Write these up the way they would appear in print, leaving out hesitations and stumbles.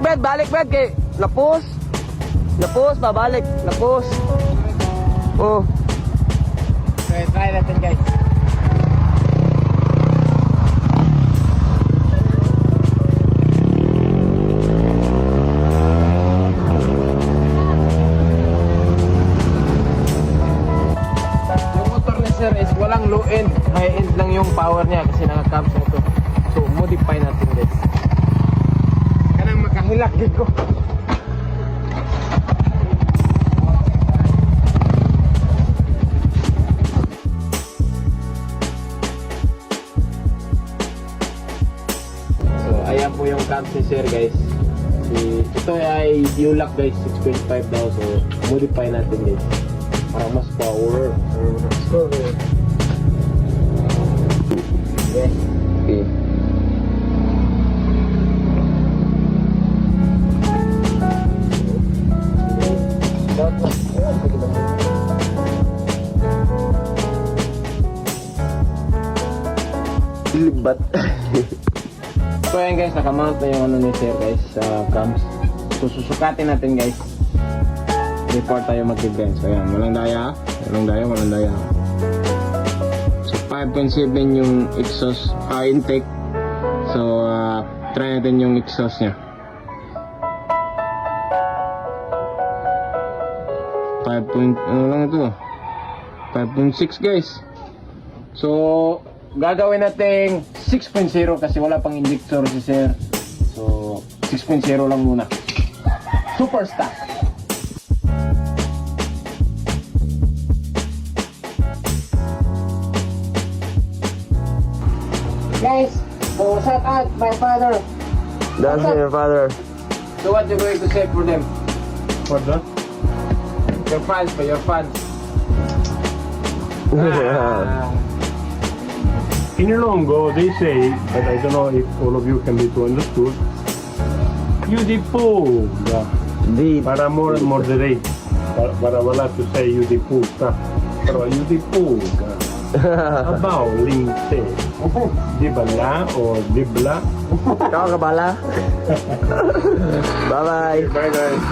Brad, balik Brad kay lapos. Lapos, babalik, lapos. Oh. Okay, try natin guys. Yung motor ni sir is walang low end, high end lang yung power niya kasi naka-cams na ito. So modify natin guys. Kanang makahilak ko. Ayan po yung cams ni sir guys. Ito ay U-lock guys, 6.5 daw. So modify natin guys para mas power. Okay. Okay. Libat. So ayan guys, nakamount na yung ano ni sir guys sa cams. So susukatin natin guys before tayo mag-event. So ayan, walang daya. So 5.7 yung exhaust intake. So try natin yung exhaust nya. 5.6 guys. So gagawin natin 6.0 kasi wala pang injector si sir. So 6.0 lang muna. Super stock. Guys, so shout out my father. That's your father. So what you going to say for them? For that? Your fans, for your fans. In Ilongo, they say, but I don't know if all of you can be too understood, Yudipuga. Para more moderate. Para wala to say Yudipuga. Pero Yudipuga. About lingte. Dibala or dibla. Ikaw ka bala. Bye-bye. Bye guys.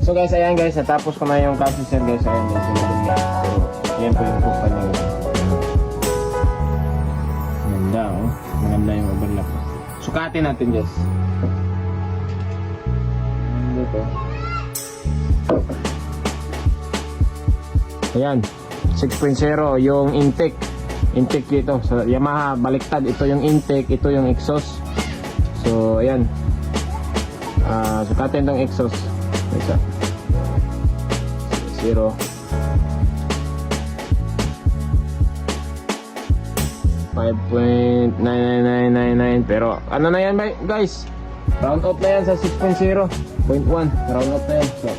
So guys, ayan guys, natapos ko na yung cams ni sir guys. Ayan guys, yung dumi. So, yan po yung kupa niya guys. Maganda oh. Maganda yung overlap. Sukatin natin guys. Dito. Ayan, 6.0 yung intake. Intake dito. So, Yamaha, baliktad. Ito yung intake, ito yung exhaust. So, ayan. Sukatin tong exhaust. Isa. 0. .99999 pero ano na yan guys, round off na yan sa 6.0 .1 round off na yan. So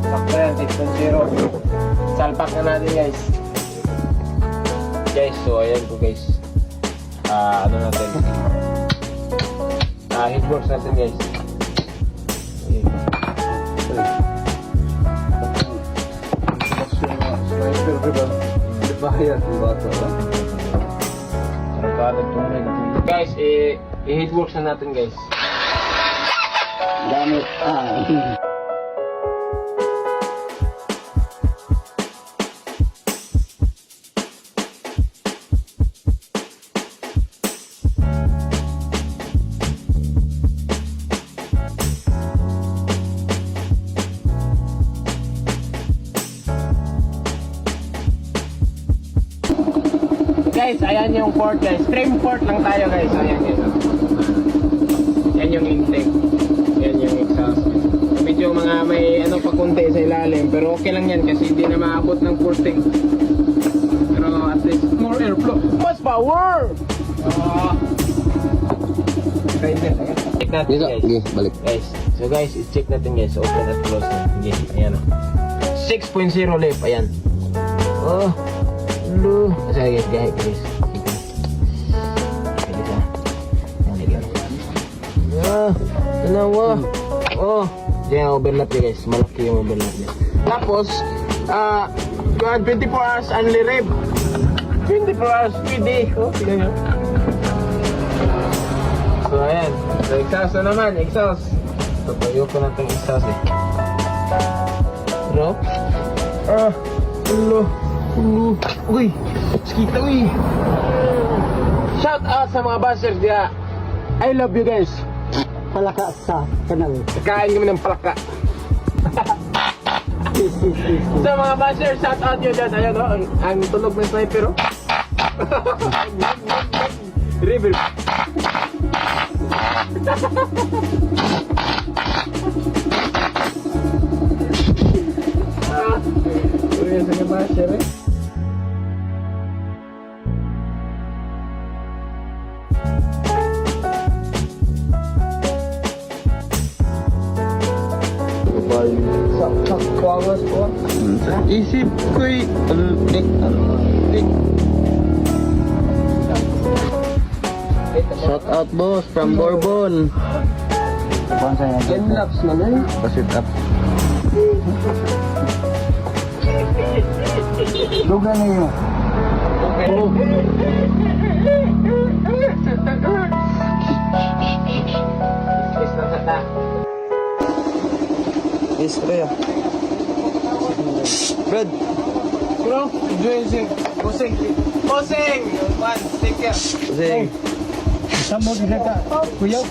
sakto yan 6.0. Salpak na natin guys. So ayan po guys, ano natin, hitbox natin guys. Guys, i-hitworks na natin guys. Gamit. Guys, ayan yung port guys. Trim port lang tayo guys. Ayan guys. Yan yung intake. Yan yung exhaust. Medyo mga may ano pa konti sa ilalim. Pero okay lang yan kasi hindi na maabot ng porting. Pero at least more airflow. Mas power! Check natin guys. Okay, balik. Guys. So guys, i-check natin guys. Open at close natin guys. Ayan o. 6.0 lift. Ayan. Oh. Lu. Sige guys, guys. Dalawa. Oh. Diyan yung overlap niya guys. Malaki yung overlap niya. Tapos, 24 hours only rev. 24 hours pwede. Oh, tignan nyo. So, ayan. So, exhaust na naman. Exhaust. So, tayo ko na itong exhaust eh. Bro? Uy! Skita, uy! Shout out sa mga buzzers diya. I love you guys. Palaka sa kanal. Kain kami ng palaka. Sa mga buzzers, shout out yun dyan. Ayan o, ang tunog ng sniper o. River. Uy, sa mga buzzer eh. Sa kwawas po. Isip ko'y alik. Shout out boss from Bourbon. Game laps na na. Pasit up. Duga na yun. Yes, Rhea. Fred. Bro, Joyce, Boseng. Boseng! Man, take care. Zing. Samo din ka. Kuya.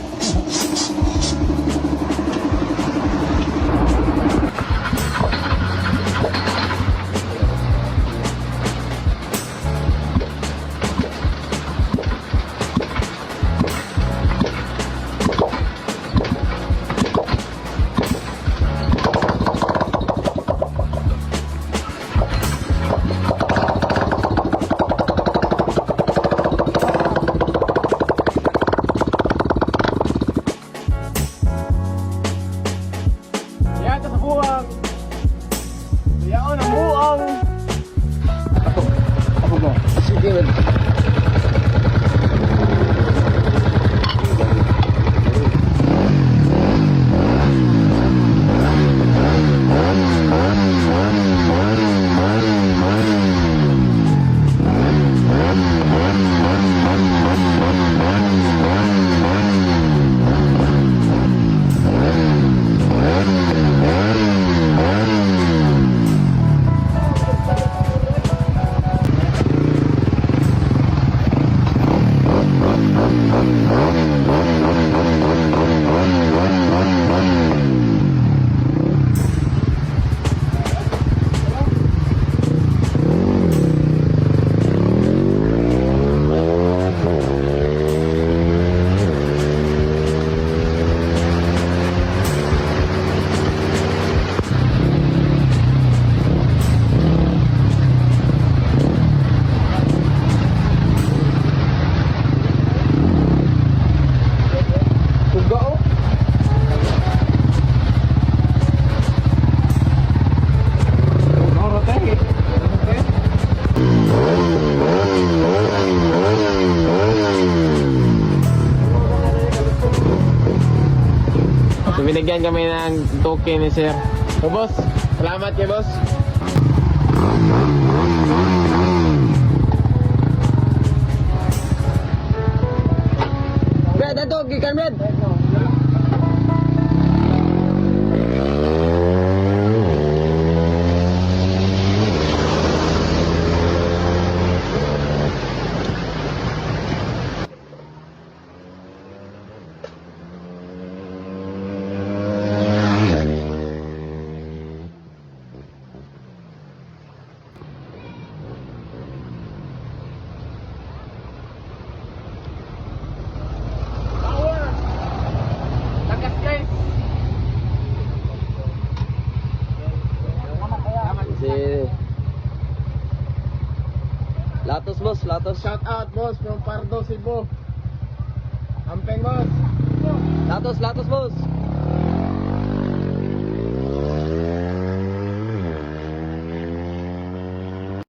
Yan, sa buwang. Yaon ang buwang. Ako ba? Sige, man. So, binigyan kami ng token ni sir. So, boss, salamat kay boss. Fred, ato, gikan Fred. Lakas guys. Si Latos boss, Latos. Shout out boss from Pardo, Cebu. Ampeng boss. Latos boss.